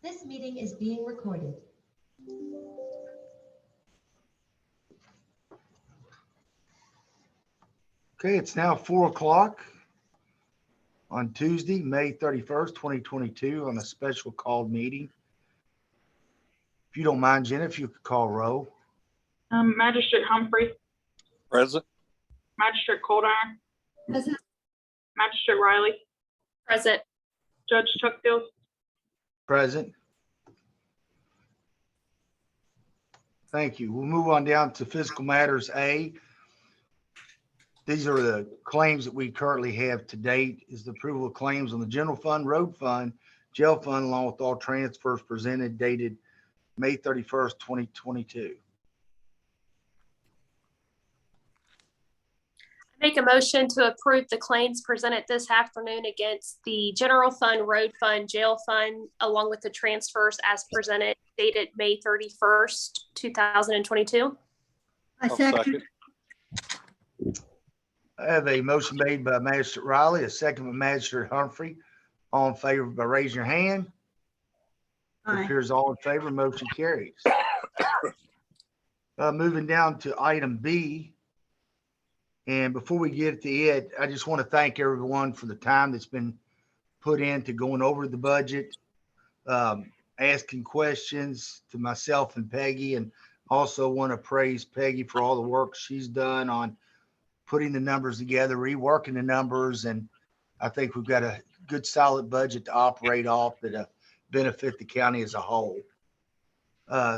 This meeting is being recorded. Okay, it's now 4 o'clock on Tuesday, May 31st, 2022, on a special called meeting. If you don't mind, Jenna, if you could call roll. Magistrate Humphrey, Present. Magistrate Coldiron, Present. Magistrate Riley, Present. Judge Tuckfield, Present. Thank you. We'll move on down to fiscal matters A. These are the claims that we currently have to date. Is the approval of claims on the general fund, road fund, jail fund, along with all transfers presented dated May 31st, 2022. Make a motion to approve the claims presented this afternoon against the general fund, road fund, jail fund, along with the transfers as presented dated May 31st, 2022. I'll second. I have a motion made by Magistrate Riley, a second by Magistrate Humphrey. All in favor by raising your hand. It appears all in favor, motion carries. Moving down to item B. And before we get to it, I just want to thank everyone for the time that's been put into going over the budget, asking questions to myself and Peggy, and also want to praise Peggy for all the work she's done on putting the numbers together, reworking the numbers, and I think we've got a good solid budget to operate off that benefit the county as a whole.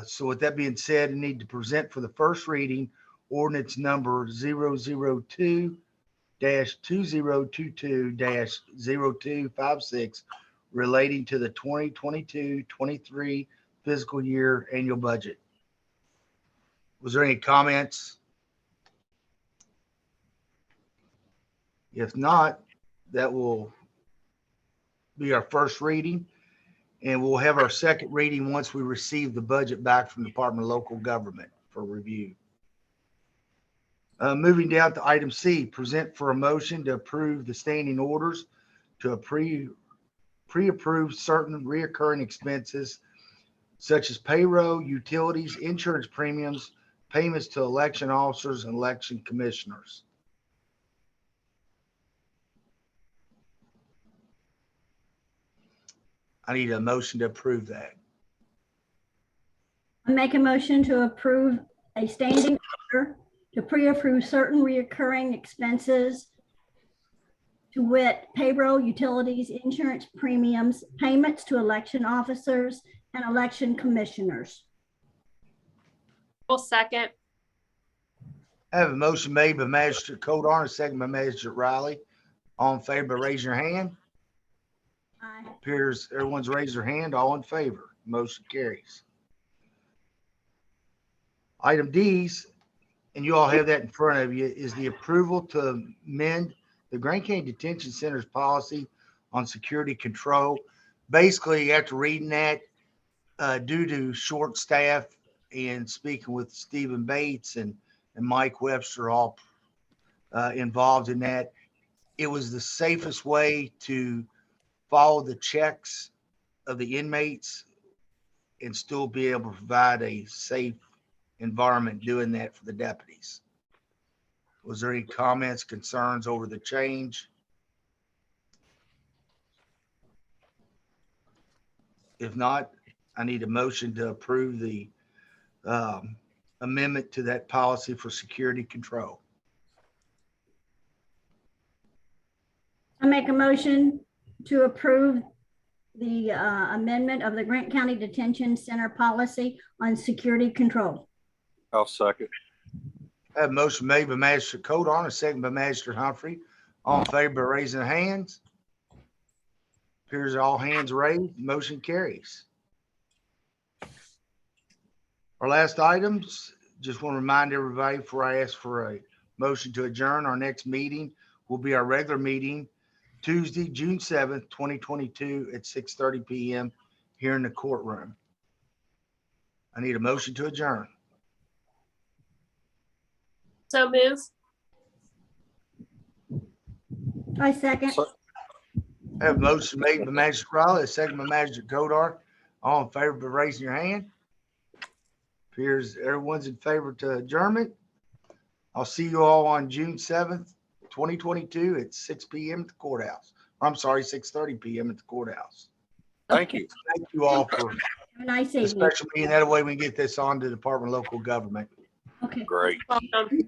So with that being said, I need to present for the first reading ordinance number 002-2022-0256 relating to the 2022-23 fiscal year annual budget. Was there any comments? If not, that will be our first reading, and we'll have our second reading once we receive the budget back from the Department of Local Government for review. Moving down to item C, present for a motion to approve the standing orders to pre-approve certain reoccurring expenses such as payroll, utilities, insurance premiums, payments to election officers and election commissioners. I need a motion to approve that. I make a motion to approve a standing order to pre-approve certain reoccurring expenses to wit payroll, utilities, insurance premiums, payments to election officers and election commissioners. Full second. I have a motion made by Magistrate Coldiron, a second by Magistrate Riley. All in favor, raise your hand. Aye. Appears everyone's raised their hand. All in favor. Motion carries. Item D's, and you all have that in front of you, is the approval to amend the Grant County Detention Center's policy on security control. Basically, after reading that, due to short staff and speaking with Stephen Bates and Mike Webster, all involved in that, it was the safest way to follow the checks of the inmates and still be able to provide a safe environment doing that for the deputies. Was there any comments, concerns over the change? If not, I need a motion to approve the amendment to that policy for security control. I make a motion to approve the amendment of the Grant County Detention Center policy on security control. I'll second. I have a motion made by Magistrate Coldiron, a second by Magistrate Humphrey. All in favor by raising their hands. Appears all hands raised, motion carries. Our last items, just want to remind everybody before I ask for a motion to adjourn, our next meeting will be our regular meeting, Tuesday, June 7th, 2022 at 6:30 p.m. here in the courtroom. I need a motion to adjourn. So move. I second. I have a motion made by Magistrate Riley, a second by Magistrate Godar. All in favor of raising your hand? Appears everyone's in favor to adjournment. I'll see you all on June 7th, 2022 at 6 p.m. at the courthouse. I'm sorry, 6:30 p.m. at the courthouse. Thank you. Thank you all for Have a nice the evening. special meeting. That way we can get this on to the Department of Local Government. Okay. Great. Welcome.